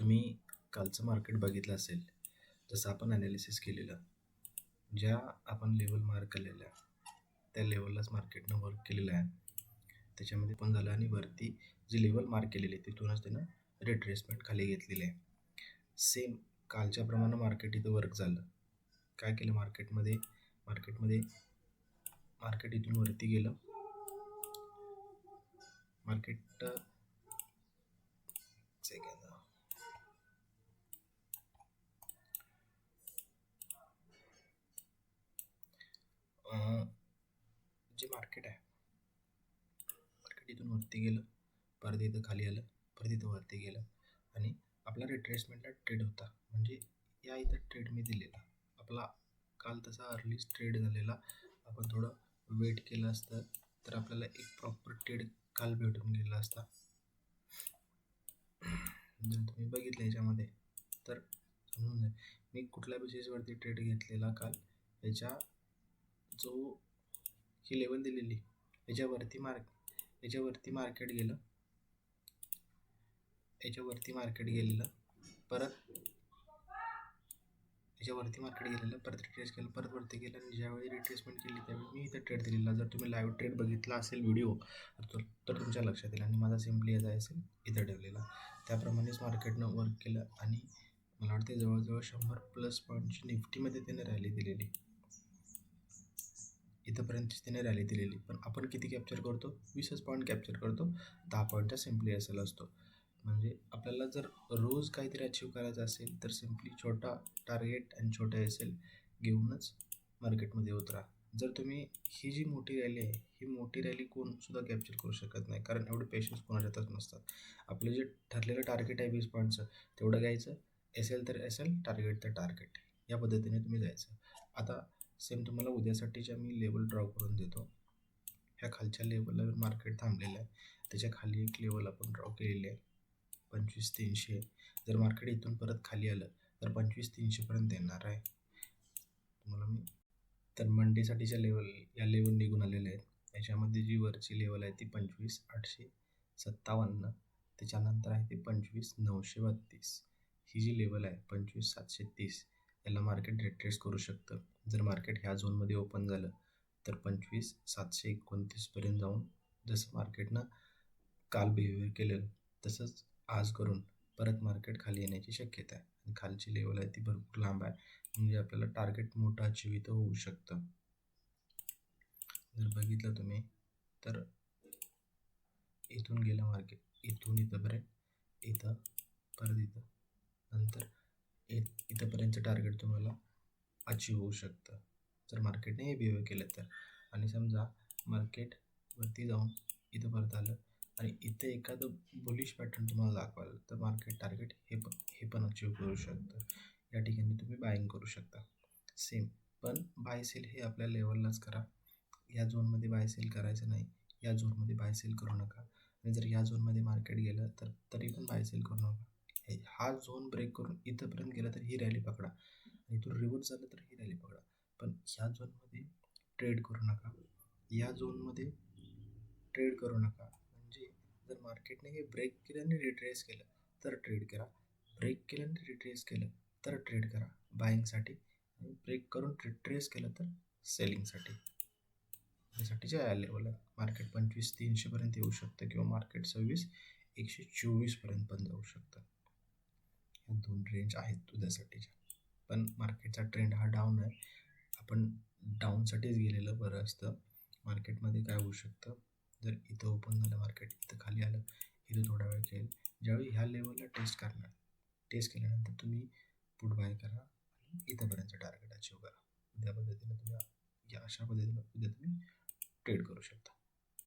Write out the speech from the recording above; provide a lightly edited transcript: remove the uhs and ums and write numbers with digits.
तुम्ही कालचं मार्केट बघितलं असेल, जसं आपण ॲनालिसिस केलेलं, ज्या आपण लेवल मार्क केलेल्या त्या लेवललाच मार्केटनं वर्क केलेलं आहे. त्याच्यामध्ये पण झालं आणि वरती जी लेवल मार्क केलेली आहे तिथूनच त्यानं रिट्रेसमेंट खाली घेतलेली आहे. सेम कालच्या प्रमाणे मार्केट इथं वर्क झालं. काय केलं मार्केट इथून वरती गेलं. मार्केट सेकंड जे मार्केट इथून वरती गेलं, परत इथं खाली आलं, परत इथं वरती गेलं आणि आपला रिट्रेसमेंटला ट्रेड होता. म्हणजे या इथं ट्रेड मी दिलेला आपला काल तसा अर्लीच ट्रेड झालेला. आपण थोडं वेट केलं असतं तर आपल्याला एक प्रॉपर ट्रेड काल भेटून गेला असता. जर तुम्ही बघितलं याच्यामध्ये तर समजून जाईल मी कुठल्या बेसिसवरती ट्रेड घेतलेला काल. याच्या जो ही लेवल दिलेली याच्यावरती मार्केट गेलं, परत रिट्रेस केलं, परत वरती गेलं आणि ज्यावेळी रिट्रेसमेंट केली त्यावेळी मी इथं ट्रेड दिलेला. जर तुम्ही लाईव्ह ट्रेड बघितला असेल व्हिडिओ तर तुमच्या लक्षात येईल. आणि माझा सिम्पली याचा असेल इथं ठेवलेला. त्याप्रमाणेच मार्केटनं वर्क केलं आणि मला वाटते जवळजवळ 100+ पॉईंटची निफ्टीमध्ये त्याने रॅली दिलेली. इथंपर्यंतच त्याने रॅली दिलेली. पण आपण किती कॅप्चर करतो? 20 पॉईंट कॅप्चर करतो. 10 पॉईंटचा सिम्पली एस एल असतो. म्हणजे आपल्याला जर रोज काहीतरी अचीव करायचं असेल तर सिम्पली छोटा टार्गेट आणि छोटा एस एल घेऊनच मार्केटमध्ये उतरा. जर तुम्ही ही जी मोठी रॅली आहे ही मोठी रॅली कोणसुद्धा कॅप्चर करू शकत नाही, कारण एवढे पेशन्स कोणाच्यातच नसतात. आपलं जे ठरलेलं टार्गेट आहे 20 पॉईंटचं तेवढं घ्यायचं, एस एल तर एस एल, टार्गेट तर टार्गेट, या पद्धतीने तुम्ही जायचं. आता सेम तुम्हाला उद्यासाठीच्या मी लेवल ड्रॉ करून देतो. ह्या खालच्या लेवलला मार्केट थांबलेलं आहे, त्याच्या खाली एक लेवल आपण ड्रॉ केलेली आहे 25,300. जर मार्केट इथून परत खाली आलं तर 25,300 पर्यंत येणार आहे तुम्हाला मी. तर मंडेसाठीच्या या लेवल निघून आलेल्या आहेत. याच्यामध्ये जी वरची लेवल आहे ती 25,857. त्याच्यानंतर आहे ती 25,932. ही जी लेवल आहे 25,730 याला मार्केट रिट्रेस करू शकतं. जर मार्केट ह्या झोनमध्ये ओपन झालं तर 25,729 पर्यंत जाऊन जसं मार्केटनं काल बिहेवियर केलेलं तसंच आज करून परत मार्केट खाली येण्याची शक्यता आहे. आणि खालची लेवल आहे ती भरपूर लांब आहे, म्हणजे आपल्याला टार्गेट मोठं अचीव इथं होऊ शकतं. जर बघितलं तुम्ही तर इथून गेलं मार्केट, इथून इथंपर्यंत, इथं परत इथं, नंतर इथंपर्यंतचं टार्गेट तुम्हाला अचीव होऊ शकतं जर मार्केटने हे बिहेव केलं तर. आणि समजा मार्केट वरती जाऊन इथं परत आलं आणि इथं एखादं बुलिश पॅटर्न तुम्हाला दाखवायला तर मार्केट टार्गेट हे पण अचीव करू शकतं. या ठिकाणी तुम्ही बाईंग करू शकता सेम. पण बाय सेल हे आपल्या लेवललाच करा. या झोनमध्ये बाय सेल करायचं नाही, या झोनमध्ये बाय सेल करू नका. आणि जर या झोनमध्ये मार्केट गेलं तर तरी पण बाय सेल करू नका. हा झोन ब्रेक करून इथंपर्यंत गेला तर ही रॅली पकडा, आणि तो रिव्हर्स झाला तर ही रॅली पकडा. पण ह्या झोनमध्ये ट्रेड करू नका, या झोनमध्ये ट्रेड करू नका. म्हणजे जर मार्केटने हे ब्रेक केलं आणि रिट्रेस केलं तर ट्रेड करा, ब्रेक केलं आणि रिट्रेस केलं तर ट्रेड करा बाईंगसाठी, आणि ब्रेक करून रिट्रेस केलं तर सेलिंगसाठी. यासाठीच्या या लेवल आहे. मार्केट 25,300 पर्यंत येऊ शकतं किंवा मार्केट 26,124 पर्यंत पण जाऊ शकतं. या 2 रेंज आहेत उद्यासाठीच्या. पण मार्केटचा ट्रेंड हा डाऊन आहे. आपण डाऊनसाठीच गेलेलं बरं असतं. मार्केटमध्ये काय होऊ शकतं, जर इथं ओपन झालं मार्केट, इथं खाली आलं, इथं थोडा वेळ खेळेल, ज्यावेळी ह्या लेवलला टेस्ट केल्यानंतर तुम्ही पुट बाय करा आणि इथंपर्यंत टार्गेट अचीव करा. त्या पद्धतीने तुम्ही अशा पद्धतीने उद्या तुम्ही ट्रेड करू शकता.